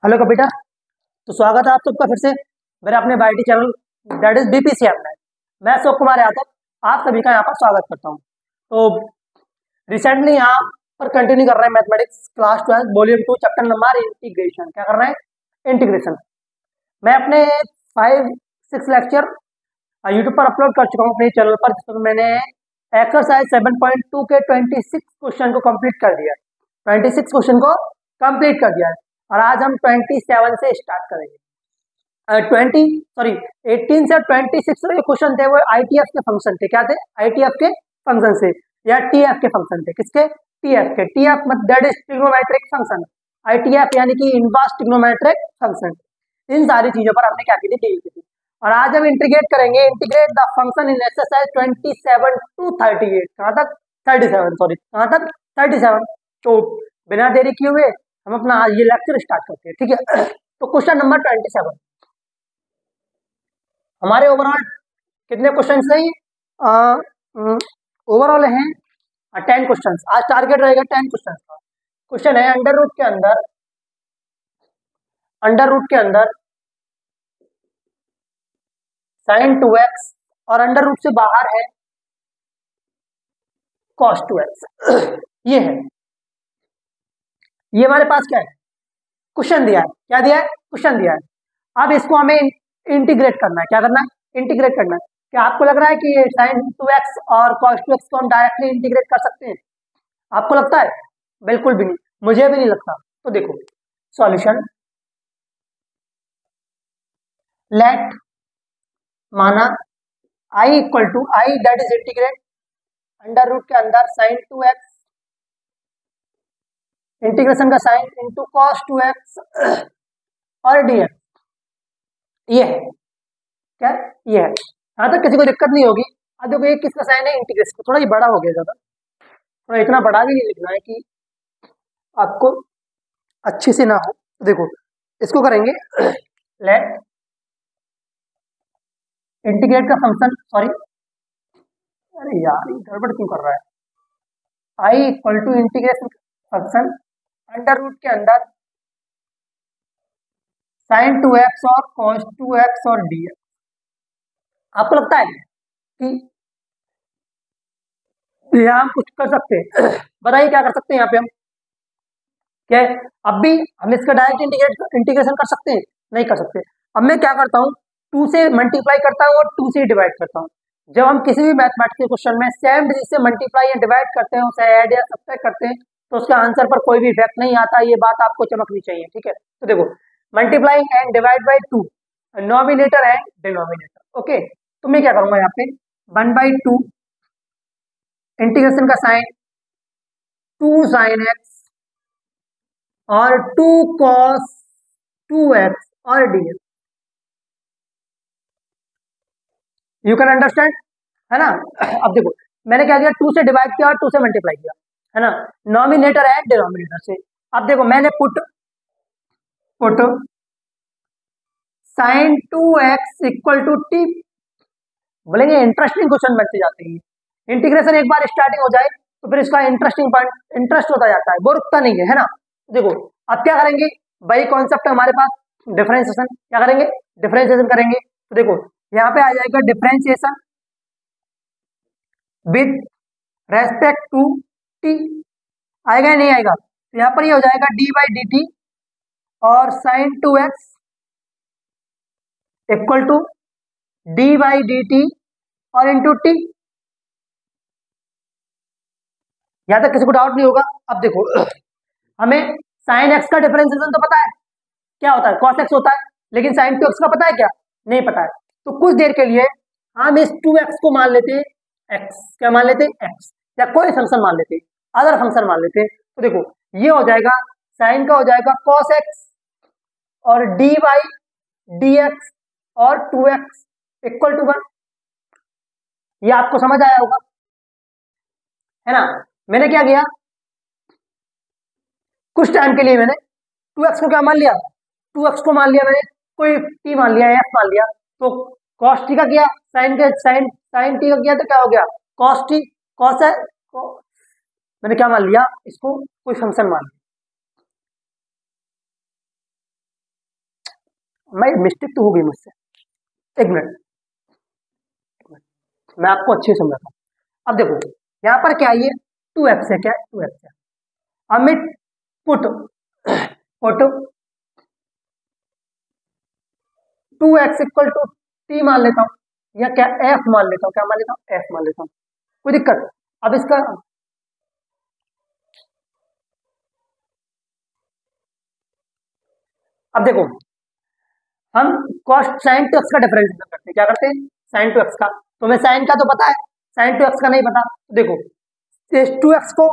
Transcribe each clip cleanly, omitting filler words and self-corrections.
Hello computer. तो स्वागत है आप सबका फिर से मेरे अपने बाईटी चैनल दैट इज बीपीसीएम में। मैं अशोक कुमार यादव आप सभी का यहाँ पर स्वागत करता हूँ। तो रिसेंटली यहाँ पर कंटिन्यू कर रहे हैं mathematics class 12 volume 2 chapter number integration. क्या कर रहे हैं? इंटीग्रेशन। मैं अपने 5-6 लेक्चर यूट्यूब पर अपलोड कर चुका हूँ अपने चैनल पर, जिसमें मैंने एक्सरसाइज 7.2 के 26 क्वेश्चन को कंप्लीट कर दिया। 26 क्वेश्चन को कंप्लीट कर दिया है और आज हम 27 से स्टार्ट करेंगे। 18 से 26 जो क्वेश्चन थे वो आईटीएफ के फंक्शन थे। क्या थे? आईटीएफ के फंक्शन से या टीएफ के फंक्शन थे। किसके? टीएफ के। टीएफ मतलब that is trigonometric function. ITF यानी कि इनवर्स ट्रिग्नोमेट्रिक फंक्शन। इन सारी चीजों पर हमने क्या की थी? डील की थी। और आज हम इंटीग्रेट करेंगे, integrate the function in exercise 27 to 38। कहाँ तक? 37, सॉरी कहाँ तक? 37। तो बिना देरी किए हुए हम अपना ये लेक्चर स्टार्ट करते हैं, ठीक है। तो क्वेश्चन नंबर 27 हमारे ओवरऑल कितने क्वेश्चन हैं? ओवरऑल हैं 10 क्वेश्चन। आज टारगेट रहेगा 10 क्वेश्चन का। क्वेश्चन है अंडर रूट के अंदर sin 2x और अंडर रूट से बाहर है cos 2x। ये है, ये हमारे पास क्या है? क्वेश्चन दिया है। क्या दिया है? क्वेश्चन दिया है। अब इसको हमें इंटीग्रेट करना है। क्या करना है? इंटीग्रेट करना है। क्या आपको लग रहा है कि sin 2x और cos 2x को हम डायरेक्टली इंटीग्रेट कर सकते हैं? आपको लगता है? बिल्कुल भी नहीं, मुझे भी नहीं लगता। तो देखो सॉल्यूशन, लेट माना i equal to I that is integrate under root के अंदर sin 2x इंटीग्रेशन का साइन इंटू cos 2x और dx। ये है क्या? ये है। यहाँ तक किसी को दिक्कत नहीं होगी। अब देखो ये किसका साइन है? इंटीग्रेशन। थोड़ा ये बड़ा हो गया ज्यादा, थोड़ा इतना बड़ा भी नहीं लिखना है कि आपको अच्छी से ना हो। देखो इसको करेंगे लेट इंटीग्रेट का फंक्शन, सॉरी अरे यार ये गड़बड़ क्यों कर रहा है? I equal to integration function under root के अंदर sin 2x और cos 2x और dx। आपको लगता है कि यहाँ हम कुछ कर सकते हैं? बताइए क्या कर सकते हैं यहाँ पे हम? क्या है? अब भी हम इसका डायरेक्ट इंटीग्रेशन कर सकते हैं? नहीं कर सकते। अब मैं क्या करता हूँ, 2 से मल्टीप्लाई करता हूँ और 2 से डिवाइड करता हूँ। जब हम किसी भी मैथमेटिक्स के क्वेश्चन में सेम डिजिट से मल्टीप्लाई या डिवाइड करते हैं, उसे ऐड या सब्ट्रैक्ट करते हैं, तो उसका आंसर पर कोई भी इफेक्ट नहीं आता। ये बात आपको चमकनी चाहिए, ठीक है। तो देखो multiplying and divide by 2, nominator and denominator. Okay, तो मैं क्या करूंगा यहाँ पे 1/2 इंटीग्रेशन का साइन 2 sin x और 2 cos 2x और dx। यू कैन अंडरस्टैंड, है ना। अब देखो मैंने क्या किया, 2 से डिवाइड किया और 2 से मल्टीप्लाई किया, है ना, नॉमिनेटर एंड डिनोमिनेटर से। अब देखो मैंने put sin 2x equal to t। बोलेंगे इंटरेस्टिंग क्वेश्चन बनते जाते हैं। इंटीग्रेशन एक बार स्टार्टिंग हो जाए तो फिर इसका इंटरेस्टिंग पॉइंट इंटरेस्ट होता जाता है, वो रुकता नहीं है ना। देखो अब क्या करेंगे, वही कॉन्सेप्ट है हमारे पास, डिफरेंशिएशन। क्या करेंगे? डिफरेंशिएशन करेंगे। तो देखो यहाँ पे आ जाएगा differentiation with respect to t. आएगा या नहीं आएगा? तो यहाँ पर ये हो जाएगा डी बाई डी टी और sin 2x equal to d by d t और इंटू टी। यहां तक किसी को डाउट नहीं होगा। अब देखो हमें sin x का डिफरेंशिएशन तो पता है, क्या होता है? cos x होता है। लेकिन sin 2x का पता है क्या? नहीं पता है। तो कुछ देर के लिए हम इस 2x को मान लेते हैं x। क्या मान लेते हैं? x, या कोई फंक्शन मान लेते हैं, अदर फंक्शन मान लेते हैं। तो देखो ये हो जाएगा sin का हो जाएगा cos x और dy dx और 2x इक्वल टू 1। ये आपको समझ आया होगा, है ना। मैंने क्या किया, कुछ टाइम के लिए मैंने 2x को क्या मान लिया? 2x को मान लिया मैंने, कोई t मान लिया, f मान लिया। तो cos t का किया, sin t का किया, तो क्या हो गया? cos t। cos है, मैंने क्या मान लिया? इसको कोई फंक्शन मान लिया। मैं मिस्टेक तो हो गई मुझसे, एक मिनट, मैं आपको अच्छे से समझाता हूँ। अब देखो यहाँ पर क्या है, ये 2x है, क्या 2x है। अब मैं put put 2x equal to t मान लेता हूँ, या क्या f मान लेता हूँ, क्या मान लेता हूँ, f मान लेता हूँ, कोई दिक्कत। अब इसका अब देखो, हम कॉस्ट साइन टू एक्स का डिफरेंशिएशन करते हैं, क्या करते हैं, साइन टू एक्स का। तुम्हें साइन का तो पता है, साइन टू एक्स का नहीं पता। देखो इस 2x को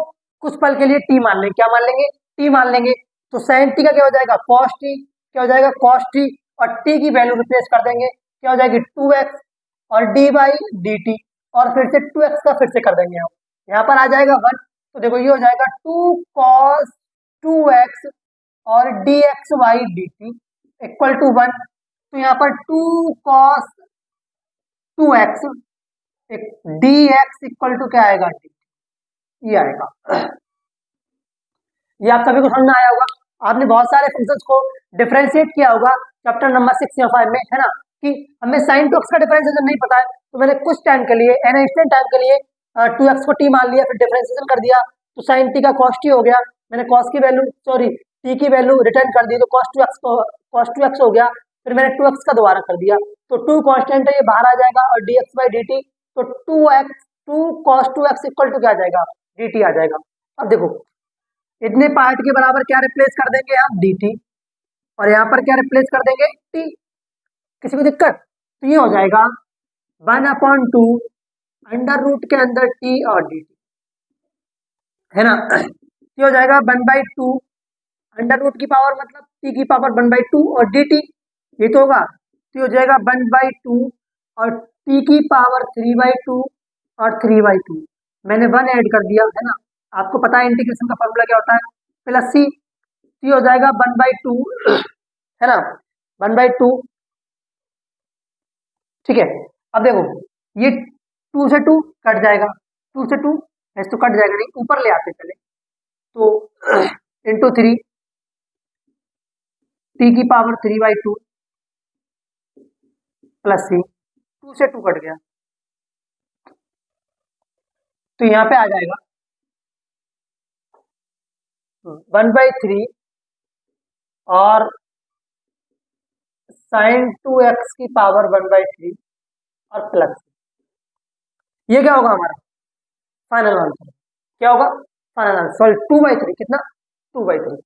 कुछ पल के लिए t मान लेंगे, क्या मान लेंगे, t मान लेंगे। तो साइन टी का क्या हो जाएगा, कॉस टी, क्या हो जाएगा, कॉस टी, और t की वैल्यू रिप्लेस कर देंगे, क्या हो जाएगी 2x, और डी बाई डी टी, और फिर से 2x का फिर से कर देंगे हम, यहाँ पर आ जाएगा 1। तो देखो ये हो जाएगा 2 cos 2x और d x y d t equal to 1। तो यहाँ पर 2 cos 2x d x equal to क्या आएगा, ये आएगा। ये आप सभी को समझ में आया होगा। आपने बहुत सारे फंक्शंस को डिफरेंशिएट किया होगा चैप्टर नंबर 6 या 5 में, है ना, कि हमें साइन टू एक्स का डिफरेंशिएशन नहीं पता है, तो मैंने कुछ टाइम के लिए, एन इंस्टेंट टाइम के लिए 2x को t मान लिया, फिर डिफरेंशिएशन कर दिया, तो साइन t का cos t हो गया। मैंने cos की वैल्यू, सॉरी t की वैल्यू रिटर्न कर दी, तो cos 2x हो गया। फिर मैंने 2x का दोबारा कर दिया, तो 2 कांस्टेंट है, ये बाहर आ जाएगा, और dx बाई dt, तो 2 cos 2x इक्वल टू क्या आ जाएगा, dt आ जाएगा। अब देखो इतने पार्ट के बराबर क्या रिप्लेस कर देंगे हम, dt, और यहाँ पर क्या रिप्लेस कर देंगे, t। किसी को दिक्कत, तो ये हो जाएगा 1/2 अंडर रूट के अंदर t और dt, है ना। ये हो जाएगा 1/2 अंडर रूट की पावर मतलब t की पावर 1/2 और dt, ये तो होगा। तो ये हो जाएगा 1/2 और t की पावर 3/2 और 3/2, मैंने 1 ऐड कर दिया, है ना। आपको पता है इंटीग्रेशन का फॉर्मूला क्या होता है, प्लस सी, ये हो जाएगा 1/2, है ना, 1/2, ठीक है। अब देखो ये 2 से 2 कट जाएगा, 2 से 2 ऐसे तो कट जाएगा नहीं, ऊपर ले आते चले, तो इंटू 3 टी की पावर 3/2 प्लस सी, 2 से 2 कट गया, तो यहाँ पे आ जाएगा 1/3 और साइन 2x की पावर 1/3 और प्लस, ये क्या होगा हमारा फाइनल आंसर, क्या होगा फाइनल आंसर, सॉरी 2/3, कितना 2/3,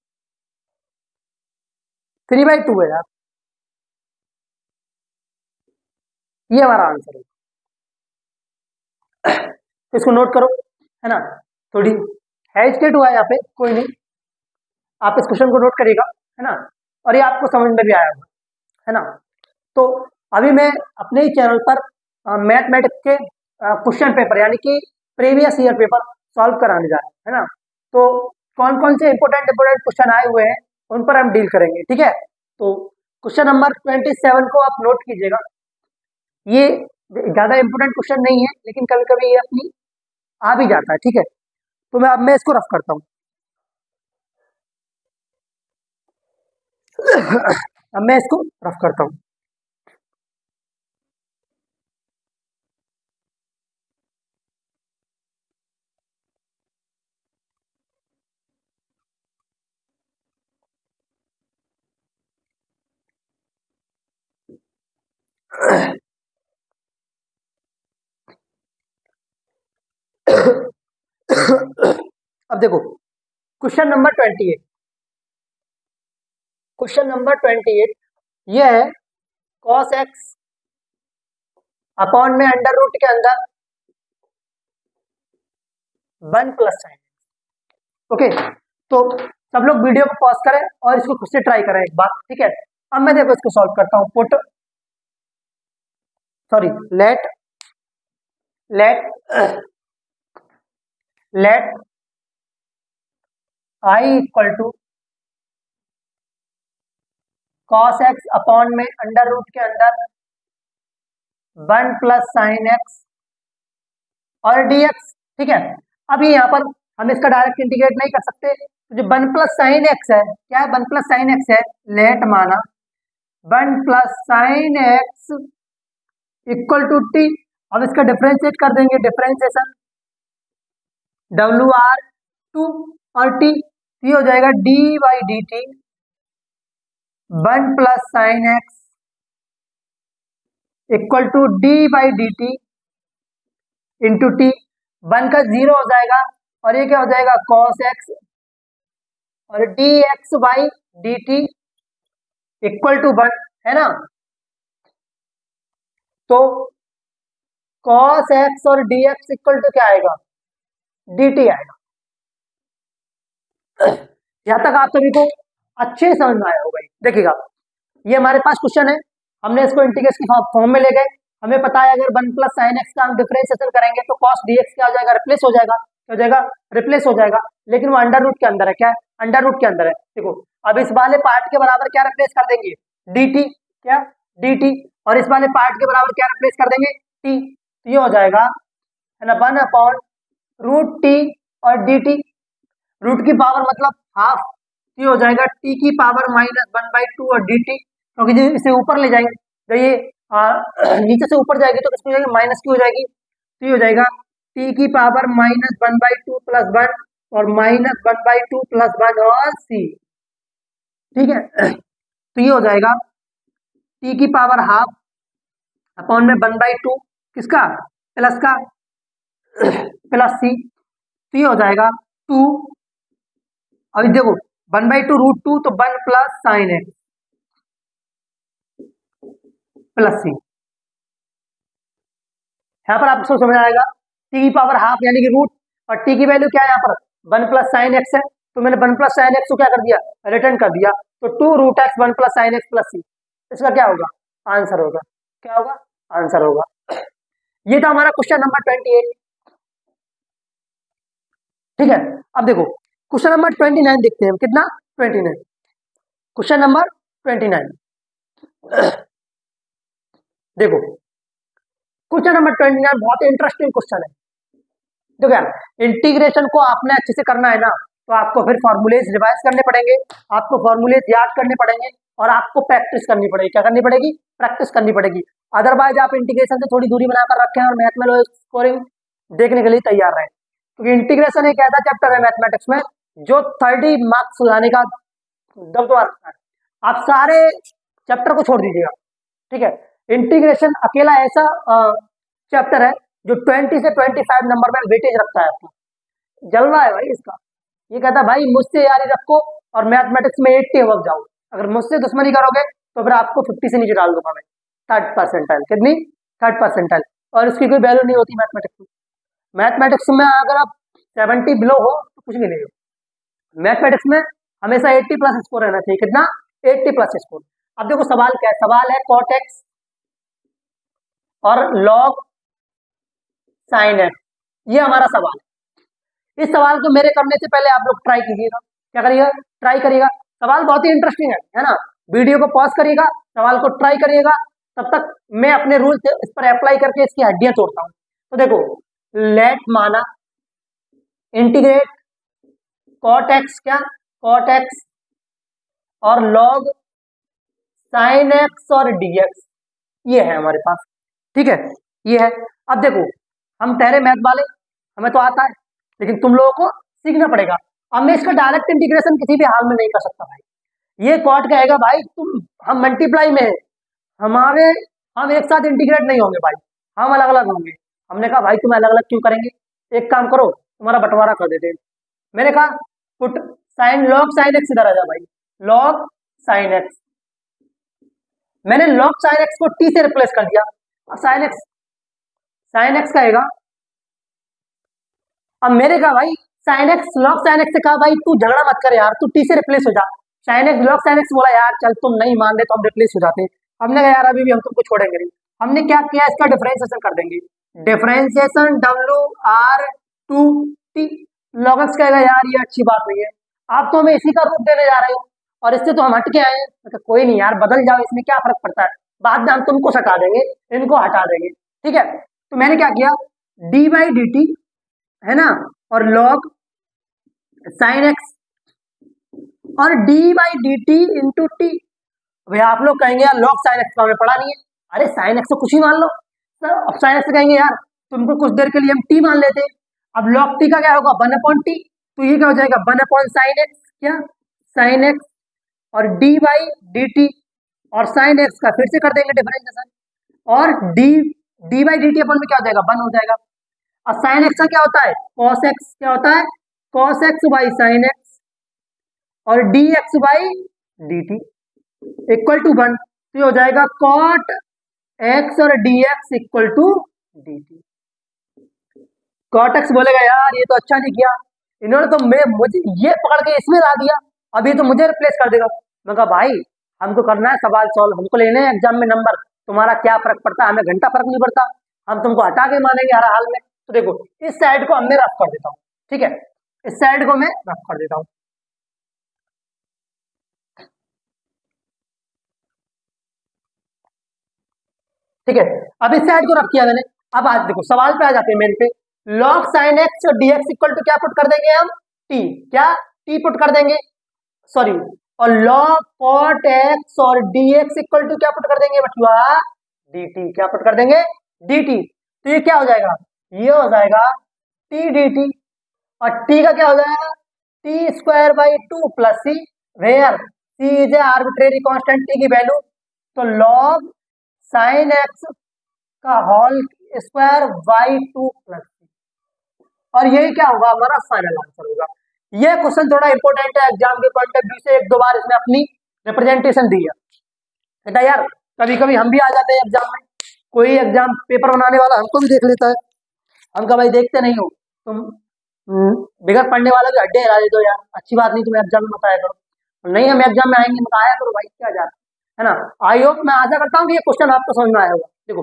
3/2 है यार, ये हमारा आंसर है। तो इसको नोट करो, है ना, थोड़ी हेजिटेट हुआ है यहाँ पे, कोई नहीं, आप इस क्वेश्चन को नोट करिएगा, है ना, और ये आपको समझ में भी आया होगा, है ना। तो अभी मैं अपने ही चैनल पर मैथमेटिक्स के क्वेश्चन पेपर यानी कि प्रीवियस ईयर पेपर सॉल्व कराने जा रहे हैं, है ना। तो कौन कौन से इंपोर्टेंट क्वेश्चन आए हुए हैं उन पर हम डील करेंगे, ठीक है। तो क्वेश्चन नंबर 27 को आप नोट कीजिएगा, ये ज्यादा इंपोर्टेंट क्वेश्चन नहीं है, लेकिन कभी कभी ये अपनी आ भी जाता है, ठीक है। तो मैं इसको रफ करता हूँ। अब मैं इसको रफ करता हूँ। अब देखो क्वेश्चन नंबर 28, क्वेश्चन नंबर 28 ये है cos x अपॉन में अंडर रूट के अंदर 1 प्लस साइन, ओके। तो सब लोग वीडियो को पॉज करें और इसको खुद से ट्राई करें एक बार, ठीक है। अब मैं देखो इसको सॉल्व करता हूं, put, sorry let let let I equal to cos x upon में अंडर रूट के अंदर 1 प्लस साइन एक्स और dx, ठीक है। अभी यहाँ पर हम इसका डायरेक्ट इंटीग्रेट नहीं कर सकते, तो जो 1 प्लस साइन एक्स है, क्या है 1 प्लस साइन एक्स है, लेट माना one plus sine x equal to t. अब इसका डिफरेंशिएट कर देंगे, डिफरेंशिएशन WR2 और टी, ये हो जाएगा d by d t one plus sine x equal to d by d t into t. One का जीरो हो जाएगा और ये क्या हो जाएगा कॉस एक्स और d x by d t equal to one, है ना। तो कॉस एक्स और डी एक्स इक्वल टू क्या आएगा, डी टी आएगा। यहां तक आप सभी को अच्छे से समझ में आया होगा। देखिएगा, ये हमारे पास क्वेश्चन है, हमने इसको इंटीग्रेशन की फॉर्म में ले गए। हमें पता है अगर वन प्लस साइन एक्स का हम डिफरेंशिएशन करेंगे तो कॉस डी एक्स क्या हो जाएगा, रिप्लेस हो जाएगा, क्या हो जाएगा, रिप्लेस हो जाएगा। लेकिन वो अंडर रूट के अंदर है, क्या है, अंडर रूट के अंदर है। देखो अब इस वाले पार्ट के बराबर क्या रिप्लेस कर देंगे, डी टी, क्या डी टी, और इस वाले पार्ट के बराबर क्या रिप्लेस कर देंगे, टी। तो ये हो जाएगा है ना 1 रूट टी और डी टी, रूट की पावर मतलब हाफ, ये हो जाएगा टी की पावर -1/2 और डी टी, क्योंकि जो इसे ऊपर ले जाएंगे, जब ये नीचे से ऊपर जाएगी तो किसकी हो जाएगी, माइनस की हो जाएगी। तो ये हो जाएगा टी की पावर -1/2 + 1 और -1/2 + 1 और सी, ठीक है। तो ये हो जाएगा टी की पावर हाफ अपॉन में 1/2 किसका, प्लस का, प्लस सी। तो ये हो जाएगा 2, अभी देखो 1/2 √2 तो 1 प्लस साइन एक्स प्लस सी। यहाँ पर आपको समझ आएगा टी की पावर हाफ यानी कि रूट, और टी की वैल्यू क्या है यहाँ पर 1 प्लस साइन एक्स है, तो मैंने 1 प्लस साइन एक्स को क्या कर दिया, रिटर्न कर दिया। तो 2√x 1 plus sine x plus c, इसका क्या होगा, आंसर होगा, क्या होगा, आंसर होगा। ये था हमारा क्वेश्चन नंबर 28, ठीक है। अब देखो क्वेश्चन नंबर 29 देखते हैं, कितना 29, क्वेश्चन नंबर 29 देखो क्वेश्चन नंबर 29 बहुत इंटरेस्टिंग क्वेश्चन है। देखो यार, इंटीग्रेशन को आपने अच्छे से करना है ना, तो आपको फिर फॉर्मूलेज रिवाइज करने पड़ेंगे, आपको फॉर्मूलेज याद करने पड़ेंगे और आपको प्रैक्टिस करनी पड़ेगी। क्या करनी पड़ेगी, प्रैक्टिस करनी पड़ेगी। अदरवाइज आप इंटीग्रेशन से थोड़ी दूरी बनाकर रखें और मैथ में लो स्कोरिंग देखने के लिए तैयार रहें, क्योंकि इंटीग्रेशन एक ऐसा चैप्टर है मैथमेटिक्स में जो 30 मार्क्स लाने का दबदबा रखता है। आप सारे चैप्टर को छोड़ दीजिएगा, ठीक है। इंटीग्रेशन अकेला ऐसा चैप्टर है जो 20 से 25 नंबर में वेटेज रखता है आपका, जलवा है भाई इसका। ये कहता है भाई मुझसे यारी रखो और मैथमेटिक्स में 80 अबव जाओ, अगर मुझसे दुश्मनी करोगे तो फिर आपको 50 से नीचे डाल दूंगा मैं, 3rd परसेंटाइल, कितनी 3rd परसेंटाइल, और उसकी कोई वैल्यू नहीं होती मैथमेटिक्स में। मैथमेटिक्स में अगर आप 70 बिलो हो तो कुछ भी नहीं हो, मैथमेटिक्स में हमेशा 80+ स्कोर रहना चाहिए, कितना 80+ स्कोर। अब देखो सवाल क्या है, सवाल है कॉट एक्स और लॉग साइन एक्स, ये हमारा सवाल है। इस सवाल को मेरे करने से पहले आप लोग ट्राई कीजिएगा, क्या करिएगा, ट्राई करिएगा। सवाल बहुत ही इंटरेस्टिंग है ना। वीडियो को पॉज करिएगा, सवाल को ट्राई करिएगा, तब तक मैं अपने रूल से इस पर अप्लाई करके इसकी हड्डियां तोड़ता हूं। तो देखो लेट माना इंटीग्रेट कॉट एक्स, क्या कॉट एक्स और लॉग साइन एक्स और डीएक्स, ये है हमारे पास, ठीक है, ये है। अब देखो हम ठहरे मैथ वाले, हमें तो आता है, लेकिन तुम लोगों को सीखना पड़ेगा। अब मैं इसका डायरेक्ट इंटीग्रेशन किसी भी हाल में नहीं कर सकता भाई। ये कॉट कहेगा भाई तुम, हम मल्टीप्लाई में हमारे, हम एक साथ इंटीग्रेट नहीं होंगे भाई, हम अलग अलग होंगे। हमने कहा भाई तुम अलग अलग क्यों करेंगे, एक काम करो तुम्हारा बंटवारा कर देते हैं। मैंने कहा put sign log sine x इधर आ जा भाई, लॉग साइन एक्स, मैंने लॉग साइन एक्स को टी से रिप्लेस कर दिया, साइन एक्स कहेगा। अब मेरे कहा भाई sine x log sine x से कहा भाई तू झगड़ा मत कर यार, तू टी से रिप्लेस हो जा। Sine x log sine x बोला यार चल तुम नहीं मान रहे तो हम रिप्लेस हो जाते हैं। हमने कहा यार अभी भी हम तुमको छोड़ेंगे नहीं, हमने क्या किया, इसका डिफरेंशिएशन कर देंगे, डिफरेंशिएशन W/2T। लॉग एक्स कहेगा यार ये अच्छी बात नहीं है, आप तो हमें इसी का रूप देने जा रहे हो और इससे तो हम हट के आए हैं। तो कोई नहीं यार बदल जाओ, इसमें क्या फर्क पड़ता है, बाद में हम तुमको हटा देंगे, इनको हटा देंगे, ठीक है। तो मैंने क्या किया, d/dt है ना, और लॉग साइन एक्स और d/dt इंटू टी, भैया आप लोग कहेंगे यार लॉग साइन एक्स का हमें पढ़ा नहीं है। अरे साइन एक्स तो कुछ ही मान लो सर, अब साइन एक्स कहेंगे यार तुमको कुछ देर के लिए हम टी मान लेते हैं। अब लॉग टी का क्या होगा, 1/t। तो ये क्या हो जाएगा, 1/sin x, क्या साइन एक्स, और डी बाई डी टी, और साइन एक्स का फिर से कर देंगे डिफरेंशिएशन, और d d by d t अपन में क्या हो जाएगा, 1 हो जाएगा। और साइन एक्स का क्या होता है, कॉस एक्स, क्या होता है cos x by sine x, और d x by d t equal to 1। तो ये हो जाएगा कॉट एक्स और d x equal to d t. Cot x बोलेगा यार ये तो अच्छा नहीं किया इन्होंने, तो मुझे ये पकड़ के इसमें ला दिया, अब ये तो मुझे रिप्लेस कर देगा। मैं कहा भाई हमको करना है सवाल सॉल्व, हमको लेने हैं एग्जाम में नंबर, तुम्हारा क्या फर्क पड़ता है, हमें घंटा फर्क नहीं पड़ता, हम तुमको हटा के मानेंगे हर हाल में। तो देखो इस साइड को हमने रफ कर देता हूँ, ठीक है, इस साइड को मैं रफ कर देता हूँ। ठीक है, अब इस साइड को रफ किया मैंने। अब आज देखो सवाल पे आ जाते हैं मेन पे। लॉग साइन एक्स और डीएक्स इक्वल टू क्या पुट कर देंगे हम, टी, क्या टी पुट कर देंगे, सॉरी, और लॉग कॉट एक्स और डीएक्स इक्वल टू क्या पुट कर देंगे बचुआ, dt, क्या पुट कर देंगे, dt। तो ये क्या हो जाएगा, ये हो जाएगा t dt, और t का क्या हो जाएगा, t square by 2 plus c, where c is a arbitrary constant t की वैल्यू। तो लॉग साइन एक्स का whole square by 2 plus c, और यही क्या होगा हमारा फाइनल आंसर होगा। ये क्वेश्चन थोड़ा इंपॉर्टेंट है एग्जाम के पॉइंट ऑफ व्यू से, एक दो बार इसने अपनी रिप्रेजेंटेशन दी है बेटा यार, कभी कभी हम भी आ जाते हैं एग्जाम में, कोई एग्जाम पेपर बनाने वाला हमको भी देख लेता है, हम कहा भाई देखते नहीं हो तुम, बिगड़ पढ़ने वाला भी अड्डे हिला दे दो यार, अच्छी बात नहीं, तुम एग्जाम में बताया करो, नहीं हम एग्जाम में आएंगे बताया करो भाई, क्या जा है ना। आई होप, मैं आशा करता हूँ कि ये क्वेश्चन आपको समझ में आया होगा। देखो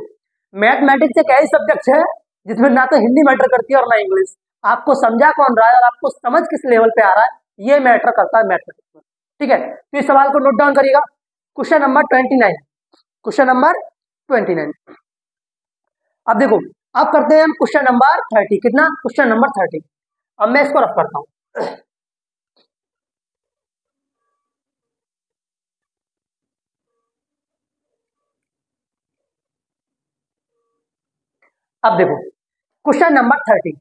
मैथमेटिक्स एक ऐसी सब्जेक्ट है जिसमें ना तो हिंदी मैटर करती है और ना इंग्लिश, आपको समझा कौन रहा है और आपको समझ किस लेवल पे आ रहा है ये मैटर करता है मैथमेटिक्स में। ठीक है, तो इस सवाल को नोट डाउन करिएगा, क्वेश्चन नंबर 29, क्वेश्चन नंबर 29। अब देखो अब करते हैं हम क्वेश्चन नंबर 30, कितना, क्वेश्चन नंबर 30। अब मैं इसको रफ करता हूं। अब देखो क्वेश्चन नंबर 30,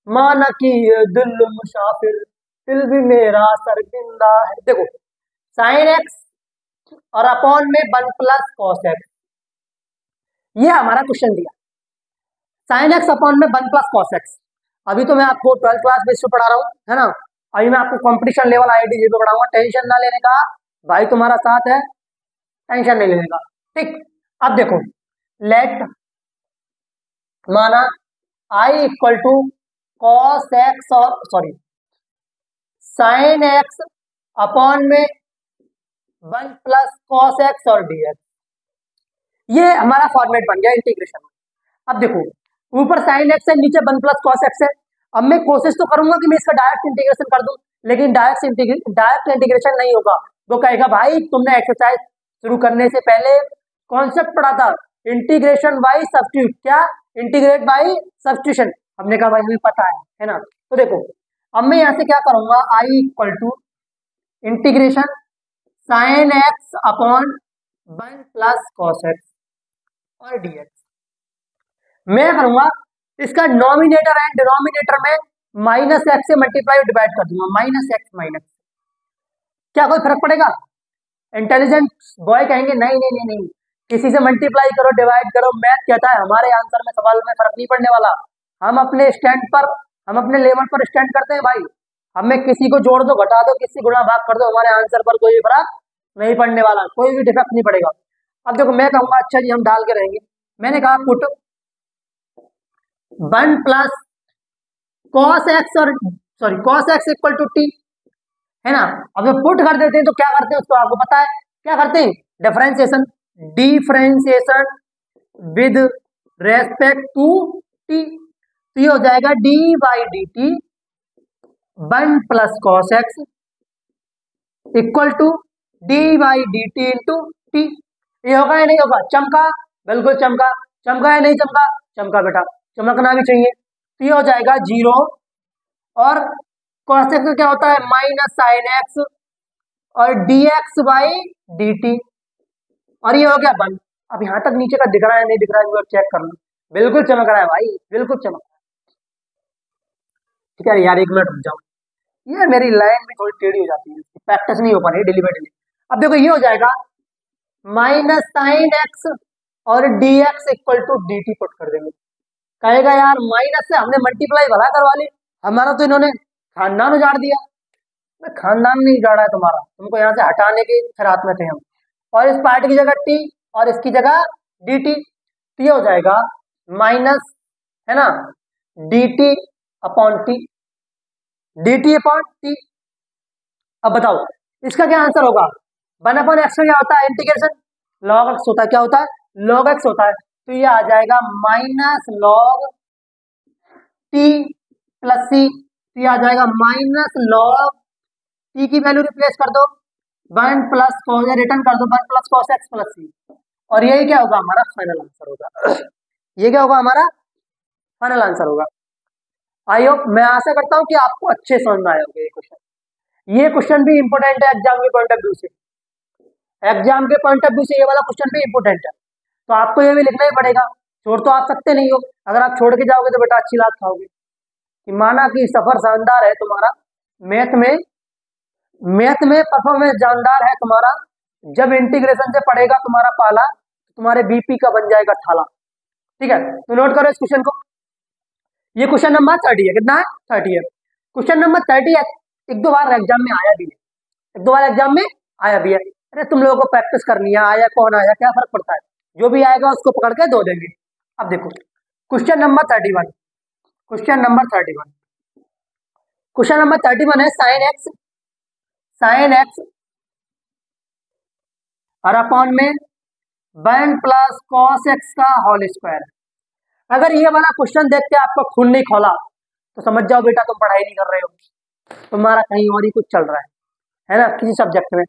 माना कि ये दिल मुसाफिर, दिल भी मेरा सरगिंदा है। देखो साइन एक्स और अपॉन में 1 प्लस कॉस एक्स, ये हमारा क्वेश्चन दिया, साइन एक्स अपॉन में 1 प्लस कॉस एक्स। अभी तो मैं आपको 12th क्लास बेस पे पढ़ा रहा हूँ, है ना, अभी मैं आपको कंपटीशन लेवल आईआईटी पे पढ़ाऊंगा, टेंशन ना लेने का, भाई तुम्हारा साथ है, टेंशन नहीं लेने का। ठीक, अब देखो लेट माना I equal to cos x और सॉरी साइन एक्स अपॉन में 1 प्लस कॉस एक्स और डी एक्स, ये हमारा फॉर्मेट बन गया इंटीग्रेशन में। अब देखो ऊपर साइन एक्स है, नीचे 1 प्लस कॉस एक्स है। अब मैं कोशिश तो करूंगा कि मैं इसका डायरेक्ट इंटीग्रेशन कर दूं, लेकिन डायरेक्ट इंटीग्रेशन नहीं होगा। वो कहेगा भाई तुमने एक्सरसाइज शुरू करने से पहले कॉन्सेप्ट पढ़ा था इंटीग्रेशन बाय सब्स्टिट्यूट, क्या इंटीग्रेट बाय सब्स्टिट्यूशन, हमने कहा भाई हमें पता है ना। तो देखो अब मैं यहाँ से क्या करूंगा, I equal to integration sine x upon 1 plus cos x और डीएक्स, मैं करूंगा इसका नॉमिनेटर एंड डिनोमिनेटर में माइनस एक्स से मल्टीप्लाई डिवाइड कर दूंगा, माइनस एक्स माइनस, क्या कोई फर्क पड़ेगा। इंटेलिजेंट बॉय कहेंगे नहीं नहीं नहीं नहीं, किसी से मल्टीप्लाई करो डिवाइड करो, मैथ कहता है हमारे आंसर में सवाल में फर्क नहीं पड़ने वाला, हम अपने स्टैंड पर, हम अपने लेवल पर स्टैंड करते हैं भाई, हमें किसी को जोड़ दो घटा दो किसी गुणा भाग कर दो, हमारे आंसर पर कोई फर्क नहीं पड़ने वाला, कोई भी डिफेक्ट नहीं पड़ेगा। अब देखो मैं कहूंगा अच्छा जी हम डाल के रहेंगे, मैंने कहा पुट 1 प्लस कॉस एक्स और sorry cos x equal to t, है ना। अब जब पुट कर देते हैं तो क्या करते हैं उसको आपको पता है, क्या करते हैं differentiation, differentiation with respect to t, तो ये हो जाएगा d by d t 1 plus cos x equal to d by d t into t. ये होगा या नहीं होगा, चमका, बिल्कुल चमका, चमका या नहीं चमका, चमका बेटा, चमकना भी चाहिए। तो ये हो जाएगा 0, और कॉस एक्स क्या होता है माइनस साइन एक्स और dx बाई dt, और ये हो गया 1। अब यहां तक नीचे का दिख रहा है नहीं दिख रहा है, चेक कर लो, बिल्कुल चमक रहा है भाई, बिल्कुल चमक रहा है। ठीक है यार, एक मिनट रुक जाओ, ये मेरी लाइन भी थोड़ी टेढ़ी हो जाती है, प्रैक्टिस नहीं हो पा रही डेली बाई डेली। अब देखो ये हो जाएगा माइनस साइन एक्स और dx equal to dt put कर देंगे। कहेगा यार माइनस से हमने मल्टीप्लाई भला करवा ली, हमारा तो इन्होंने खानदान उजाड़ दिया। खानदान नहीं उजाड़ा है तुम्हारा, तुमको यहाँ से हटाने के फिराक में थे हम। और इस पार्ट की जगह t और इसकी जगह dt, तो ये हो जाएगा माइनस, है ना, dt upon t, dt upon t। अब बताओ इसका क्या आंसर होगा? 1 अपॉन एक्स का क्या होता है? इंटीग्रेशन लॉग एक्स होता है। क्या होता है? लॉग एक्स होता है। तो ये आ जाएगा minus log t plus C, तो ये आ जाएगा माइनस लॉग टी की वैल्यू रिप्लेस कर दो 1 प्लस कॉस, रिटर्न कर दो 1 plus cos x plus c, और यही क्या होगा? हमारा फाइनल आंसर होगा। ये क्या होगा? हमारा फाइनल आंसर होगा। आई होप, मैं आशा करता हूं कि आपको अच्छे समझ में आया होगा ये क्वेश्चन। ये क्वेश्चन भी इंपोर्टेंट है एग्जाम के पॉइंट ऑफ व्यू से, एग्जाम के पॉइंट ऑफ व्यू से ये वाला क्वेश्चन भी इंपोर्टेंट है। तो आपको ये भी लिखना ही पड़ेगा, छोड़ तो आप सकते नहीं हो। अगर आप छोड़ के जाओगे तो बेटा अच्छी लात खाओगे। कि माना कि सफर शानदार है तुम्हारा, मैथ में परफॉर्मेंस जानदार है तुम्हारा, जब इंटीग्रेशन से पड़ेगा तुम्हारा पाला, तुम्हारे बीपी का बन जाएगा थाला। ठीक है, तो नोट करो इस क्वेश्चन को। ये क्वेश्चन नंबर 30 है। कितना है? 30 है। क्वेश्चन नंबर 30 है, एक दो बार एग्जाम में आया भी है, एक दो बार एग्जाम में आया भी है। अरे तुम लोगों को प्रैक्टिस करनी है, आया कौन आया क्या फर्क पड़ता है, जो भी आएगा उसको पकड़ के दो देंगे। अब देखो question number 31, question number 31, question number 31 है साइन एक्स और अपॉन में 1 प्लस कॉस एक्स का होल स्क्वायर। अगर ये वाला क्वेश्चन देख के आपको खून नहीं खोला तो समझ जाओ बेटा तुम पढ़ाई नहीं कर रहे हो, तुम्हारा कहीं और ही कुछ चल रहा है ना, किसी सब्जेक्ट में।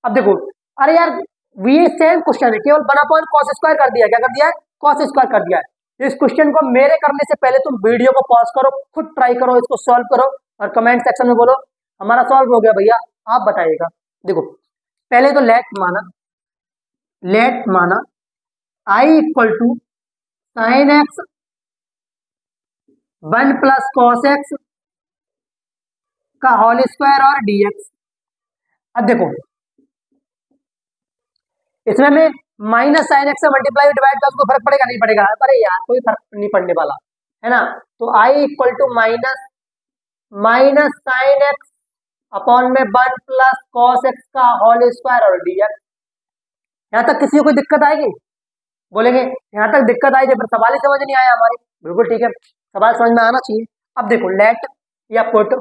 अब देखो, अरे यार ये सेम क्वेश्चन है, केवल 1 अपॉन कॉस स्क्वायर कर दिया, क्या कर दिया है? कॉस स्क्वायर कर दिया है। इस क्वेश्चन को मेरे करने से पहले तुम वीडियो को पॉज करो, खुद ट्राई करो, इसको सॉल्व करो और कमेंट सेक्शन में बोलो हमारा सॉल्व हो गया भैया, आप बताइएगा। देखो पहले तो लेट माना I equal to sine x 1 plus cos x का होल स्क्वायर और dx। अब देखो इसमें मैं माइनस साइन एक्स से मल्टीप्लाई डिवाइड का उसको फर्क पड़ेगा नहीं पड़ेगा? अरे यार कोई फर्क नहीं पड़ने वाला है ना। तो i equal to minus sine x upon में 1 प्लस कॉस एक्स का होल स्क्वायर और dx। यहाँ तक किसी को कोई दिक्कत आएगी? बोलेंगे यहाँ तक दिक्कत आई जब सवाल ही समझ नहीं आया हमारे। बिल्कुल ठीक है, सवाल समझ में आना चाहिए। अब देखो लेट या put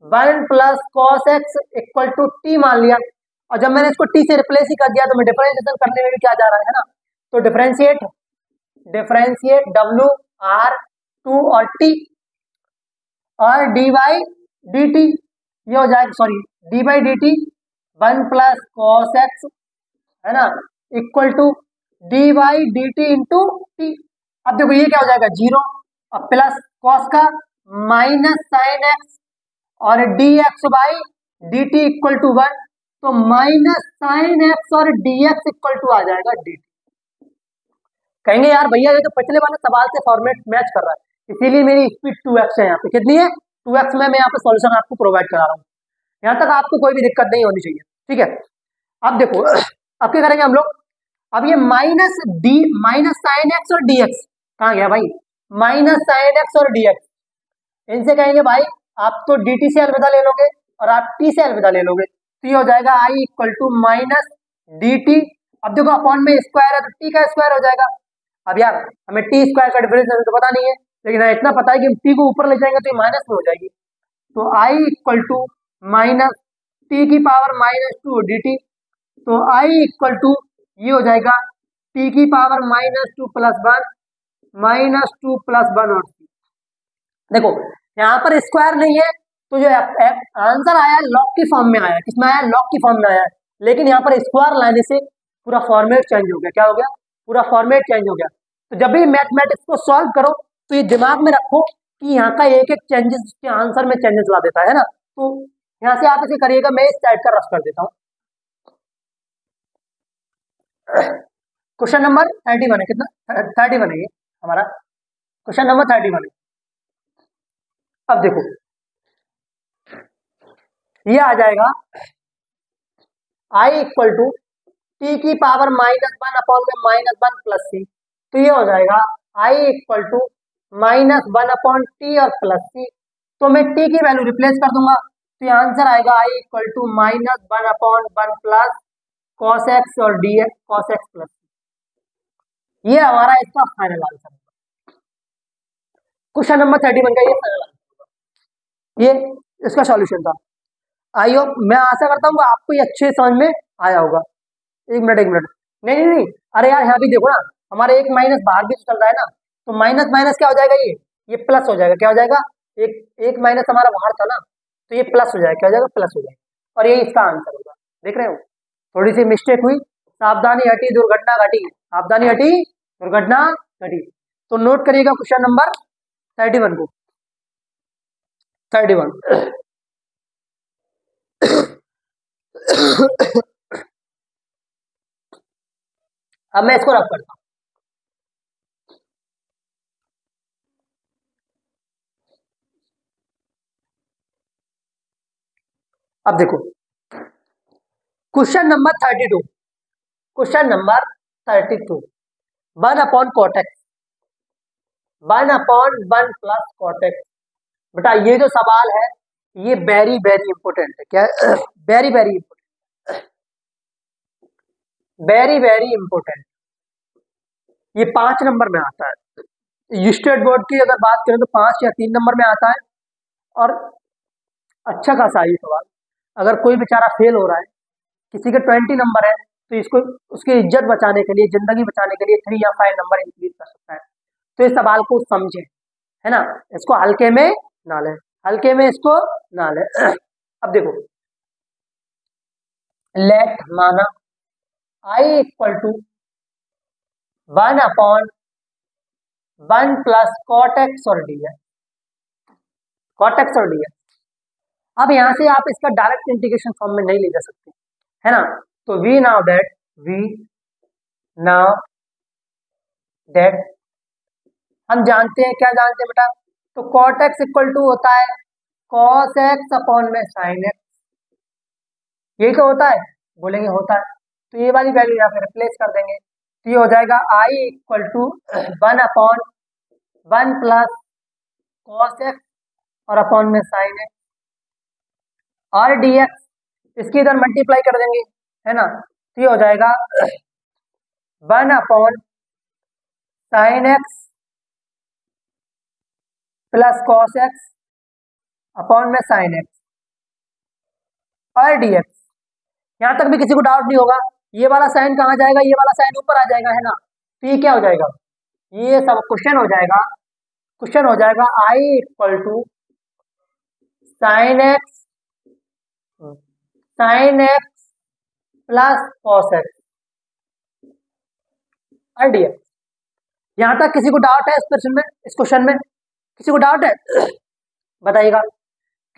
1 plus cos x equal to t मान लिया, और जब मैंने इसको टी से रिप्लेस ही कर दिया तो मैं डिफरेंशिएशन करने में भी क्या जा रहा है ना, तो डिफरेंशिएट डब्ल्यू आर 2 और टी और डी बाई डी टी, ये हो जाएगा sorry d by d t 1 plus cos x, है ना, equal to d by d t into t. अब देखो ये क्या हो जाएगा 0 और प्लस कॉस का माइनस साइन एक्स और d x by d t equal to 1, तो माइनस साइन एक्स और डी एक्स इक्वल टू आ जाएगा डी टी। कहेंगे यार भैया ये तो पिछले वाले सवाल से फॉर्मेट मैच कर रहा है, इसीलिए मेरी स्पीड 2x है यहाँ पे। कितनी है? 2x में मैं यहाँ पे सॉल्यूशन आपको प्रोवाइड करा रहा हूँ, यहाँ तक आपको कोई भी दिक्कत नहीं होनी चाहिए। ठीक है, अब देखो अब क्या करेंगे हम लोग, अब ये माइनस साइन एक्स और डी एक्स कहाँ गया भाई? माइनस साइन एक्स और डी एक्स, इनसे कहेंगे भाई आप तो डी टी से अलविदा ले लोगे और आप टी से अलविदा ले लोगे, तो ये हो जाएगा I equal to minus d t. अब देखो अपॉन में स्क्वायर है तो टी का स्क्वायर हो जाएगा। अब यार हमें टी स्क्वायर का डिफरेंस तो पता नहीं है, लेकिन इतना पता है कि टी को ऊपर ले जाएंगे तो ये माइनस में हो जाएगी, तो I equal to minus T की पावर -2 डी टी, तो आई इक्वल टू ये हो जाएगा टी की पावर -2 प्लस 1 -2 प्लस 1 और टी। देखो यहाँ पर स्क्वायर नहीं है तो जो आंसर आया लॉग की फॉर्म में आया, किसमें आया? लॉग की फॉर्म में आया, लेकिन यहाँ पर स्क्वायर लाने से पूरा फॉर्मेट चेंज हो गया। क्या हो गया? पूरा फॉर्मेट चेंज हो गया। तो जब भी मैथमेटिक्स को सॉल्व करो तो ये दिमाग में रखो कि यहाँ का एक एक चेंजेस के आंसर में चेंजेस ला देता है ना। तो यहाँ से आप इसे करिएगा, मैं इस साइड का रफ कर देता हूँ। क्वेश्चन नंबर 31 है, कितना 31 है ये हमारा क्वेश्चन नंबर 31 है। अब देखो ये आ जाएगा आई इक्वल टू टी की पावर -1 अपॉन में -1 प्लस सी, तो ये हो जाएगा I equal to -1 upon t और प्लस सी। तो मैं टी की वैल्यू रिप्लेस कर दूंगा, तो ये आंसर आएगा I equal to -1 upon 1 plus cos x और d x cos x plus, ये हमारा इसका फाइनल आंसर होगा। क्वेश्चन नंबर 31 का ये फाइनल आंसर होगा, ये इसका सॉल्यूशन था। आई होप, मैं आशा करता हूँ आपको ये अच्छे समझ में आया होगा। एक मिनट नहीं नहीं नहीं, अरे यार यहाँ भी देखो ना, हमारे एक माइनस बाहर भी चल रहा है ना, तो माइनस माइनस क्या हो जाएगा, ये प्लस हो जाएगा। क्या हो जाएगा, एक माइनस हमारा बाहर था ना, तो ये प्लस हो जाएगा। क्या हो जाएगा, प्लस हो जाएगा, और ये इसका आंसर होगा। देख रहे हो, थोड़ी सी मिस्टेक हुई, सावधानी हटी दुर्घटना घटी, सावधानी हटी दुर्घटना घटी। तो नोट करिएगा क्वेश्चन नंबर 31 को, 31 अब मैं इसको रफ करता हूं। अब देखो question number 32, question number 32 1 upon cortex 1 upon 1 plus cortex. बेटा ये जो सवाल है ये वेरी वेरी इंपोर्टेंट है। क्या very very important, very very important, ये 5 नंबर में आता है। स्टेट बोर्ड की अगर बात करें तो 5 या 3 नंबर में आता है, और अच्छा खासा ये सवाल। अगर कोई बेचारा फेल हो रहा है, किसी के 20 नंबर है, तो इसको उसकी इज्जत बचाने के लिए, जिंदगी बचाने के लिए 3 या 5 नंबर इंक्रीज कर सकता है। तो इस सवाल को समझे, है ना, इसको हल्के में ना ले, हल्के में इसको ना ले। अब देखो लेट माना I equal to 1 upon 1 plus cot x और डी एक्स, कॉट एक्स और डी एक्स। अब यहां से आप इसका डायरेक्ट इंटीग्रेशन फॉर्म में नहीं ले जा सकते, है ना। तो वी नाउ दैट हम जानते हैं, क्या जानते हैं बेटा, तो कॉट एक्स इक्वल टू होता है कॉस एक्स अपॉन में साइन एक्स, यही तो होता है, बोलेंगे होता है, तो ये वाली वैल्यू यहाँ पे रिप्लेस कर देंगे, तो ये हो जाएगा I equal to 1 upon 1 plus cos x और अपॉन में साइन एक्स और डी एक्स, इसकी इधर मल्टीप्लाई कर देंगे, है ना, तो ये हो जाएगा 1 upon sine x plus cos x upon में साइन एक्स और डी एक्स। यहां तक भी किसी को डाउट नहीं होगा, ये वाला साइन कहाँ जाएगा, ये वाला साइन ऊपर आ जाएगा, है ना, तो ये क्या हो जाएगा, ये सब क्वेश्चन हो जाएगा, क्वेश्चन हो जाएगा I equal to sine x plus cos x और डी एक्स। यहां तक किसी को डाउट है इस क्वेश्चन में, इस क्वेश्चन में किसी को डाउट है बताइएगा,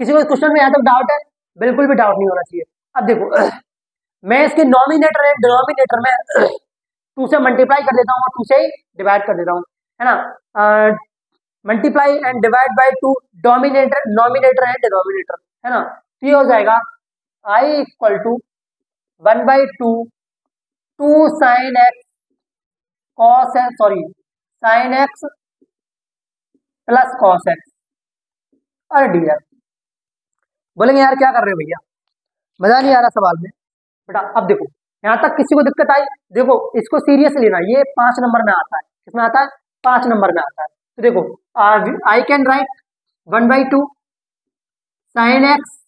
किसी को इस क्वेश्चन में यहां तक डाउट है, बिल्कुल भी डाउट नहीं होना चाहिए। अब देखो मैं इसके नॉमिनेटर एंड डिनोमिनेटर में 2 से मल्टीप्लाई कर देता हूँ और 2 से डिवाइड कर देता हूँ, है ना, multiply and divide by 2 nominator and denominator, है ना, तो ये हो जाएगा I equal to 1/2 2 sine x cos x, sorry sine x plus cos x और डी एक्स। बोलेंगे यार क्या कर रहे हो भैया, मजा नहीं आ रहा सवाल में। बेटा अब देखो यहाँ तक किसी को दिक्कत आई, देखो इसको सीरियस लेना, ये 5 नंबर में आता है, किसमें आता है, 5 नंबर में आता है। तो देखो I can write 1/2 sine x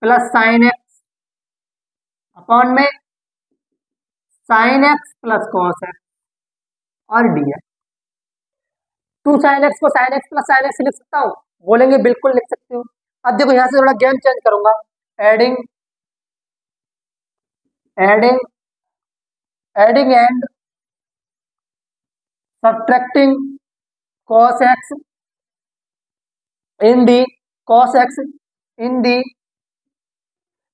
plus sine x upon में sine x plus cos x और डी एक्स। 2 साइन एक्स को sine x plus sine x लिख सकता हूँ, बोलेंगे बिल्कुल लिख सकते हो। अब देखो यहाँ से थोड़ा गेम चेंज करूंगा, adding and subtracting cos x in the cos x in the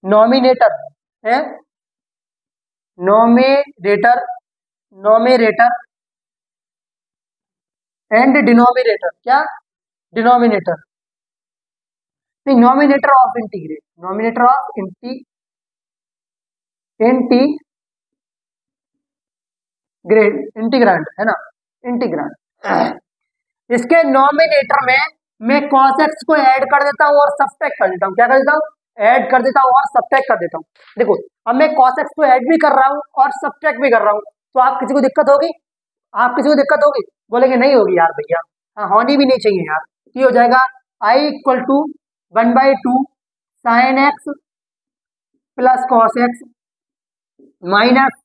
nominator है, नोमिनेटर, नोमिनेटर एंड डिनोमिनेटर, क्या डिनोमिनेटर नहीं, nominator of integrate, nominator of integrand है ना, इंटीग्रांड। इसके नोमिनेटर में मैं cos x को ऐड कर देता हूं और सब्ट्रैक्ट कर देता हूं, क्या कर देता हूं, ऐड कर देता हूं और सब्ट्रैक्ट कर देता हूं। देखो अब मैं cos x को ऐड भी कर रहा हूं और सब्ट्रैक्ट भी कर रहा हूं, तो आप किसी को दिक्कत होगी, आप किसी को दिक्कत होगी, बोलेंगे नहीं होगी यार भैया, हाँ होनी भी नहीं चाहिए यार। ये हो जाएगा i equal to 1/2 sine x plus cos x minus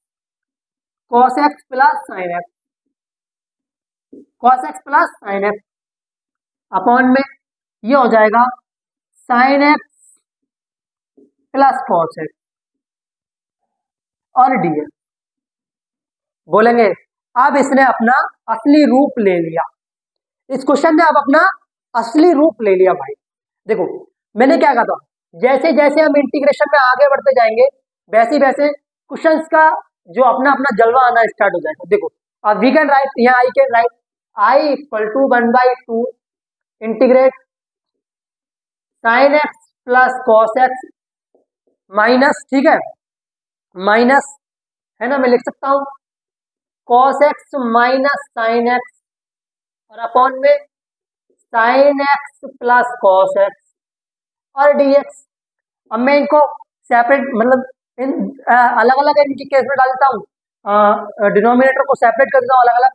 cos x plus sine x, cos x plus sine x upon में ये हो जाएगा sine x plus cos x और डी। बोलेंगे अब इसने अपना असली रूप ले लिया, इस क्वेश्चन ने अब अपना असली रूप ले लिया भाई। देखो मैंने क्या कहा था, जैसे जैसे हम इंटीग्रेशन में आगे बढ़ते जाएंगे वैसे वैसे क्वेश्चंस का जो अपना अपना जलवा आना स्टार्ट हो जाएगा। देखो अब वी कैन राइट, यहाँ I can write I equal to 1/2 integrate sine x plus cos x minus, ठीक है, माइनस है ना, मैं लिख सकता हूं cos x minus sine x और अपॉन में sine x plus cos x और dx। अब मैं इनको सेपरेट मतलब इन अलग अलग इनकी केस में डाल देता हूँ, डिनोमिनेटर को सेपरेट कर देता हूँ अलग अलग,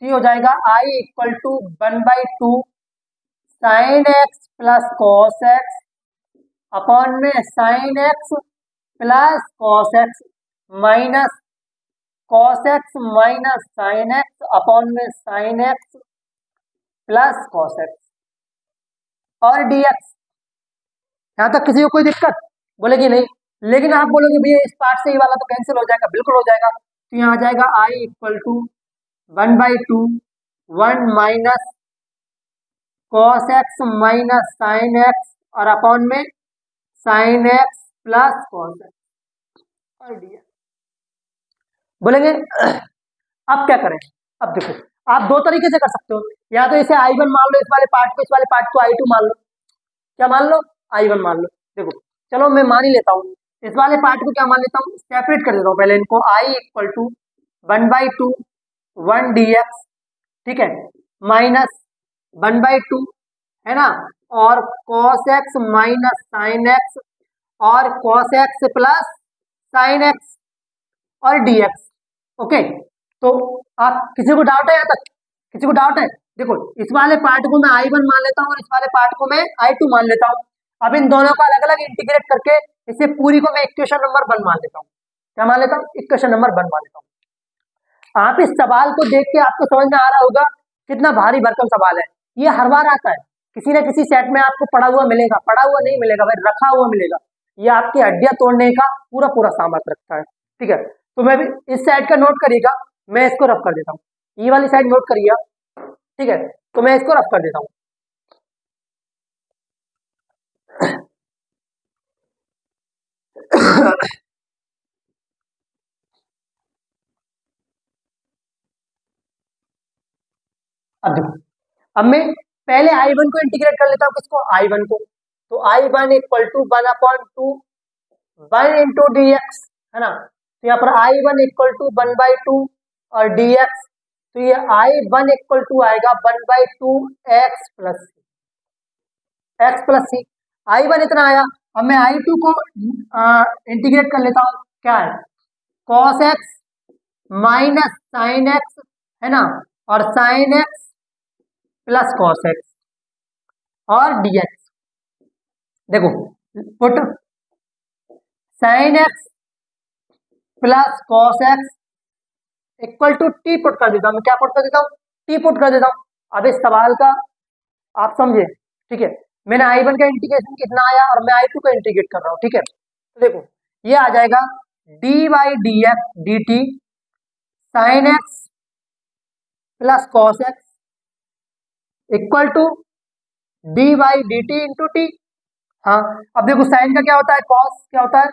तो ये हो जाएगा i equal to 1/2 sine x plus cos x upon में sine x plus cos x minus cos x minus sine x upon में sine x plus cos x और dx। यहाँ तक किसी को कोई दिक्कत, बोलेगी नहीं, लेकिन आप बोलोगे भैया इस पार्ट से ये वाला तो कैंसिल हो जाएगा, बिल्कुल हो जाएगा। तो यहाँ आ जाएगा i equal to 1/2 1 minus cos x minus sine x और अपॉन में sine x plus cos x और dx। बोलेंगे अब क्या करें, अब देखो आप दो तरीके से कर सकते हो, या तो इसे i1 मान लो इस वाले पार्ट को, इस वाले पार्ट को i2 मान लो, क्या मान लो, i1 मान लो। देखो चलो मैं मान ही लेता हूँ, इस वाले पार्ट को क्या मान लेता हूँ, सेपरेट कर देता हूँ पहले इनको, i इक्वल टू 1/2 1 dx, ठीक है, माइनस 1/2 है ना, और cos x minus sine x और cos x plus sine x और dx। ओके, तो आप किसी को डाउट है यहाँ तक, किसी को डाउट है? देखो इस वाले पार्ट को मैं i1 मान लेता हूँ और इस वाले पार्ट को मैं i2 मान लेता हूँ। अब इन दोनों को अलग अलग इंटीग्रेट करके इसे पूरी को मैं इक्वेशन नंबर 1 मान लेता हूँ, क्या मान लेता हूँ, इक्वेशन नंबर 1 मान लेता हूँ। आप इस सवाल को देख के आपको समझ में आ रहा होगा कितना भारी भरकम सवाल है, ये हर बार आता है, किसी न किसी सेट में आपको पढ़ा हुआ मिलेगा, पढ़ा हुआ नहीं मिलेगा भाई, रखा हुआ मिलेगा। ये आपकी हड्डियां तोड़ने का पूरा पूरा सामर्थ्य रखता है, ठीक है। तो मैं भी इस साइड का नोट करिएगा, मैं इसको रफ कर देता हूँ, ये वाली साइड नोट करिएगा, ठीक है, तो मैं इसको रफ कर देता हूँ। अब देखो, अब मैं पहले i1 को इंटीग्रेट कर लेता हूँ, किसको, i1 को, तो i1 equal to 1/2 1 into dx है ना, तो यहाँ पर i1 इक्वल टू 1/2 और dx, तो ये i1 इक्वल टू आएगा 1/2 x प्लस सी, i1 इतना आया। अब मैं i2 को इंटीग्रेट कर लेता हूँ, क्या है, cos x minus sine x है ना, और sine x plus cos x और dx। देखो put sine x plus cos x equal to t put कर देता हूँ, मैं क्या पुट कर देता हूँ, टी पुट कर देता हूँ। अब इस सवाल का आप समझे, ठीक है, मैंने i1 का इंटीग्रेशन कितना आया और मैं i2 का इंटीग्रेट कर रहा हूँ, ठीक है। तो देखो ये आ जाएगा dy/dx dt sine x plus cos x equal to dy/dt into t, हाँ, अब देखो साइन का क्या होता है, कॉस क्या होता है,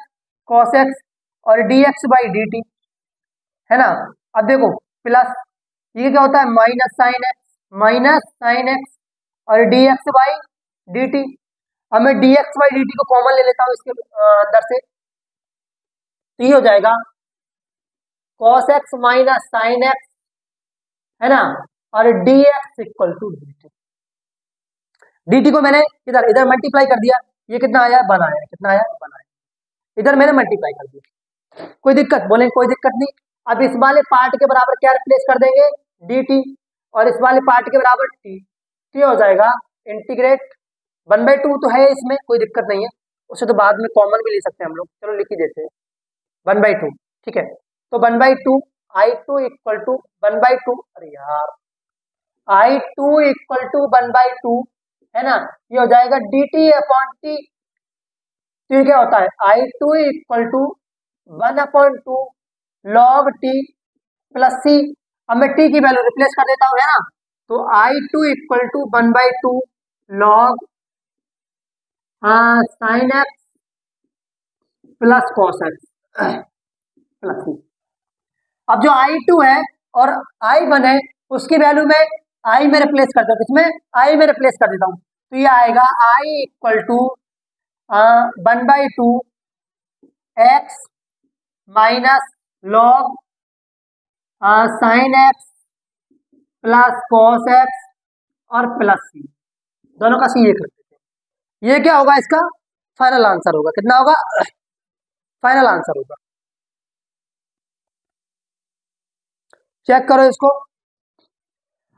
कॉस एक्स, और d x by d T, है ना। अब देखो प्लस, ये क्या होता है, माइनस साइन एक्स और d x by d t. अब मैं D x by d t को कॉमन ले लेता हूँ इसके अंदर से, तो ये हो जाएगा cos x minus sine x, है ना, और d x equal to d t. D t को मैंने इधर इधर मल्टीप्लाई कर दिया, ये कितना आया, वन आया, कितना आया, वन आया, इधर मैंने मल्टीप्लाई कर दिया। कोई दिक्कत, बोले कोई दिक्कत नहीं। अब इस वाले पार्ट के बराबर क्या रिप्लेस कर देंगे, डी टी, और इस वाले पार्ट के बराबर टी, तो ये हो जाएगा इंटीग्रेट, 1/2 तो है इसमें, कोई दिक्कत नहीं है, उसे तो बाद में कॉमन भी ले सकते हैं हम लोग, चलो लिख ही देते हैं 1/2, ठीक है। तो 1/2 I2 इक्वल टू 1/2, अरे यार I2 इक्वल टू 1/2, है ना, ये हो जाएगा डी टी अपॉन टी। तो ये क्या होता है, I2 equal to 1/2 log t plus c. अब मैं टी की वैल्यू रिप्लेस कर देता हूँ, है ना, तो I2 equal to 1/2 log sine x plus cos x plus c. अब जो I2 है और I1 है, उसकी वैल्यू में I में रिप्लेस करता हूँ, किसमें, I में रिप्लेस कर देता हूँ, तो ये आएगा I equal to 1/2 x minus log sine x plus cos x और प्लस सी, दोनों का सी एक रख देते हैं। ये क्या होगा, इसका फाइनल आंसर होगा, कितना होगा, फाइनल आंसर होगा। चेक करो इसको।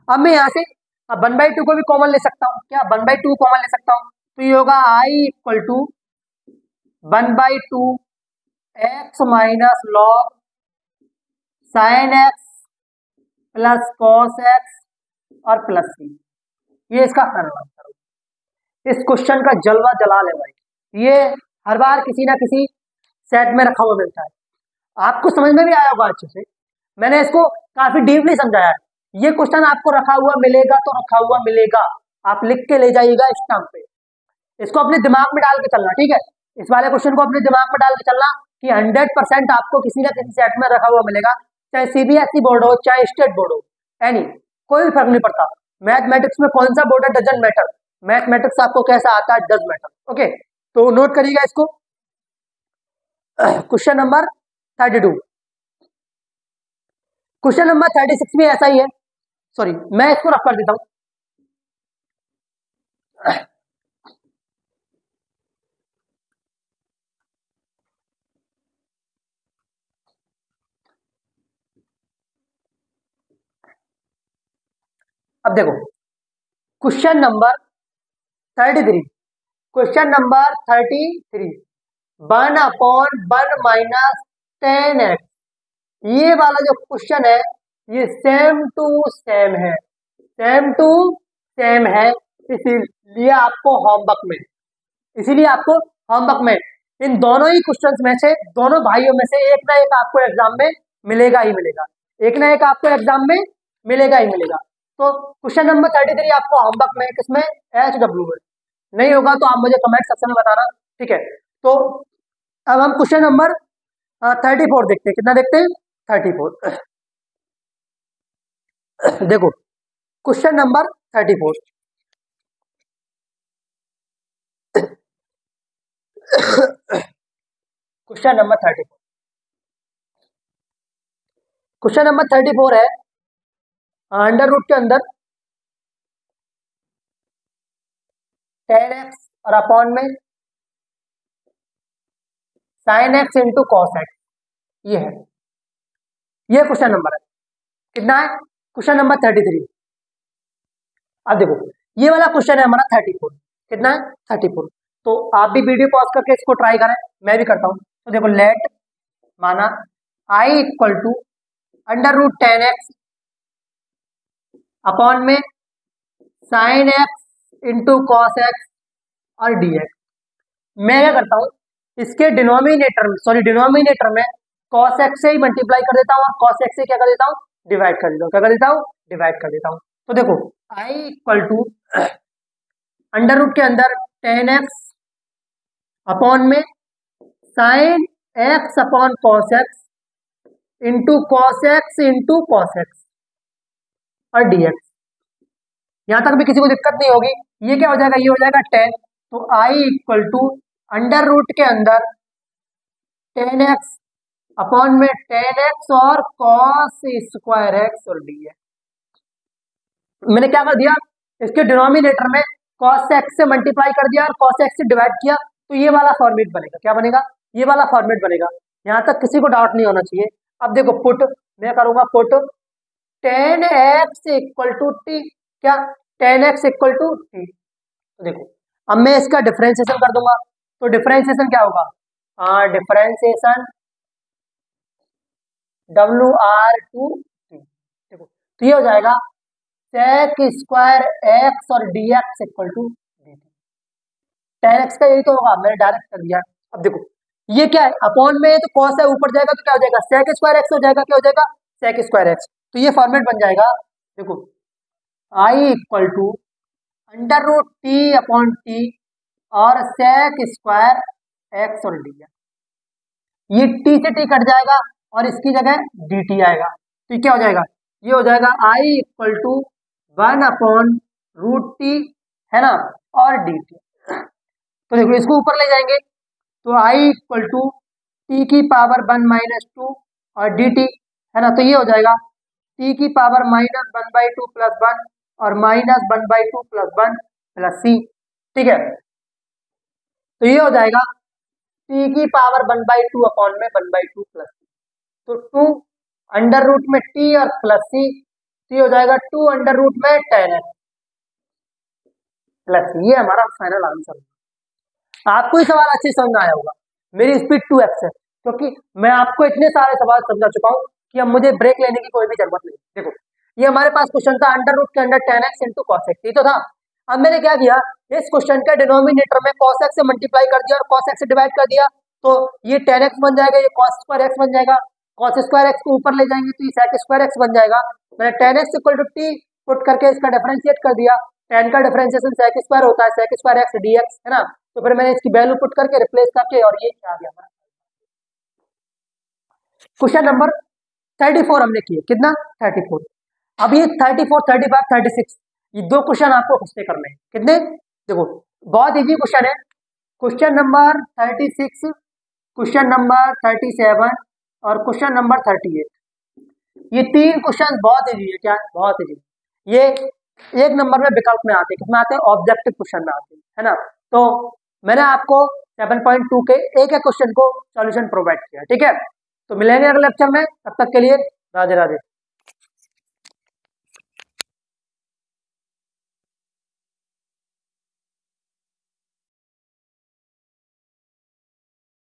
अब मैं यहाँ से 1/2 को भी कॉमन ले सकता हूँ, क्या 1/2 कॉमन ले सकता हूँ, तो ये होगा I equal to 1/2 x minus log sine x plus cos x और प्लस सी, ये इसका फाइनल आंसर होगा। इस क्वेश्चन का जलवा जलाल है भाई, ये हर बार किसी ना किसी सेट में रखा हुआ मिलता है, आपको समझ में भी आया होगा अच्छे से, मैंने इसको काफी डीपली समझाया है। ये क्वेश्चन आपको रखा हुआ मिलेगा तो रखा हुआ मिलेगा, आप लिख के ले जाइएगा स्टैम्प पे, इसको अपने दिमाग में डाल के चलना, ठीक है, इस वाले क्वेश्चन को अपने दिमाग में डाल के चलना कि 100% आपको किसी ना किसी सेट में रखा हुआ मिलेगा, चाहे सीबीएसई बोर्ड हो चाहे स्टेट बोर्ड हो, एनी कोई भी फर्क नहीं पड़ता। मैथमेटिक्स में कौन सा बोर्ड है डजंट मैटर, मैथमेटिक्स आपको कैसा आता है डज मैटर। ओके, तो नोट करिएगा इसको। क्वेश्चन नंबर 32, क्वेश्चन नंबर 36 भी ऐसा ही है, सॉरी मैं इसको रफ कर देता हूं। अब देखो question number 33, question number 33, 1/1 minus 10x, ये वाला जो क्वेश्चन है ये सेम टू सेम है, सेम टू सेम है, इसीलिए आपको होमवर्क में, इसीलिए आपको होमवर्क में इन दोनों ही क्वेश्चंस में से, दोनों भाइयों में से एक ना एक आपको एग्जाम में मिलेगा ही मिलेगा, एक ना एक आपको एग्जाम में मिलेगा ही मिलेगा। तो क्वेश्चन नंबर 33 आपको होमवर्क में किसमें, HW में, नहीं होगा तो आप मुझे कमेंट सेक्शन में बताना, ठीक है। तो अब हम क्वेश्चन नंबर 34 देखते हैं, कितना देखते हैं, 34। देखो question number 34, question number 34, question number 34 है, अंडर रूट के अंदर 10x और अपॉन में sin x into cos x, ये है, ये क्वेश्चन नंबर है, कितना है, क्वेश्चन नंबर 33। अब देखो ये वाला क्वेश्चन है हमारा 34, कितना है 34, तो आप भी वीडियो पॉज करके इसको ट्राई करें, मैं भी करता हूं। तो देखो लेट माना I equal to under root 10x upon में sine x into cos x और डी एक्स। मैं क्या करता हूँ, इसके डिनोमिनेटर में, सॉरी डिनोमिनेटर में कॉस एक्स से ही मल्टीप्लाई कर देता हूँ और कॉस एक्स से क्या कर देता हूँ, डिवाइड कर देता हूँ, क्या कर देता हूँ, डिवाइड कर देता हूँ। तो देखो I equal to under root के अंदर 10x अपॉन में sine x upon cos x into cos x into cos x और dx। यहां तक भी किसी को दिक्कत नहीं होगी। ये क्या हो जाएगा, ये हो जाएगा टेन, तो I equal to under root के अंदर टेन एक्स अपॉन में टेन एक्स और कॉस स्क्वायर एक्स और dx। मैंने क्या कर दिया, इसके डिनोमिनेटर में कॉस एक्स से मल्टीप्लाई कर दिया और कॉस एक्स से डिवाइड किया, तो ये वाला फॉर्मेट बनेगा। क्या बनेगा, ये वाला फॉर्मेट बनेगा। यहां तक किसी को डाउट नहीं होना चाहिए। अब देखो पुट, मैं करूंगा put ten x equal to t, क्या ten x equal to t. तो देखो अब मैं इसका डिफरेंशिएशन कर दूंगा, तो डिफरेंशिएशन क्या होगा, differentiation W R to t. देखो तो ये हो जाएगा सेक स्क्वायर एक्स और d x equal to d t. Tan x का यही तो होगा, मैंने डायरेक्ट कर दिया। अब देखो ये क्या है, अपॉन में तो कॉस है, ऊपर जाएगा तो क्या हो जाएगा, सेक स्क्वायर एक्स हो जाएगा। क्या हो जाएगा, सेक स्क्वायर एक्स। तो ये फॉर्मेट बन जाएगा। देखो I equal to under root t upon t और सेक स्क्वायर एक्स और डी एक्स। ये टी से टी कट जाएगा और इसकी जगह डी टी आएगा। तो ये क्या हो जाएगा, ये हो जाएगा I equal to one upon root t, है ना, और डी टी। तो देखो इसको ऊपर ले जाएंगे, तो आई इक्वल टू टी की पावर वन माइनस टू और डी टी, है ना। तो ये हो जाएगा टी की power minus one by two plus one और minus one by two plus one plus C. ठीक है, तो ये हो जाएगा टी की power one by two upon में one by two plus C. तो टू अंडर रूट में टी और प्लस सी, तो हो जाएगा टू अंडर रूट में टेन एक्स प्लस सी। ये हमारा फाइनल आंसर होगा। आपको ये सवाल अच्छे समझ में आया होगा। मेरी स्पीड 2x है, क्योंकि मैं आपको इतने सारे सवाल समझा चुका हूँ कि अब मुझे ब्रेक लेने की कोई भी जरूरत नहीं। देखो ये हमारे पास क्वेश्चन था अंडर रूट के अंदर ten x into cos x, ये तो था। अब मैंने क्या किया, इस क्वेश्चन के डिनोमिनेटर में कॉस एक्स से मल्टीप्लाई कर दिया और कॉस एक्स से डिवाइड कर दिया, तो ये टेन एक्स बन जाएगा, ये कॉस स्क्वायर एक्स बन जाएगा। कॉस स्क्वायर एक्स को ऊपर ले जाएंगे तो ये सेक स्क्वायर एक्स बन जाएगा। मैंने tan x equal to t put करके इसका डिफरेंशिएट कर दिया। टेन का डिफरेंशिएशन सेक स्क्वायर होता है, sec square x d x, है ना। तो फिर मैंने इसकी वैल्यू पुट करके रिप्लेस करके और ये आ गया। क्वेश्चन नंबर 34 हमने किए, कितना 34। अब ये 34, 35, 36 ये दो क्वेश्चन आपको खुद करने हैं। कितने, देखो बहुत इजी क्वेश्चन है। क्वेश्चन नंबर 36, क्वेश्चन नंबर 37 और क्वेश्चन नंबर 38। ये तीन क्वेश्चन बहुत इजी है। क्या, बहुत इजी। ये एक नंबर में विकल्प में आते हैं, किसमें आते हैं, ऑब्जेक्टिव क्वेश्चन में आते हैं, है ना। तो मैंने आपको 7.2 के एक एक क्वेश्चन को सॉल्यूशन प्रोवाइड किया, ठीक है। तो मिलेंगे अगले लेक्चर में, तब तक के लिए राधे राधे।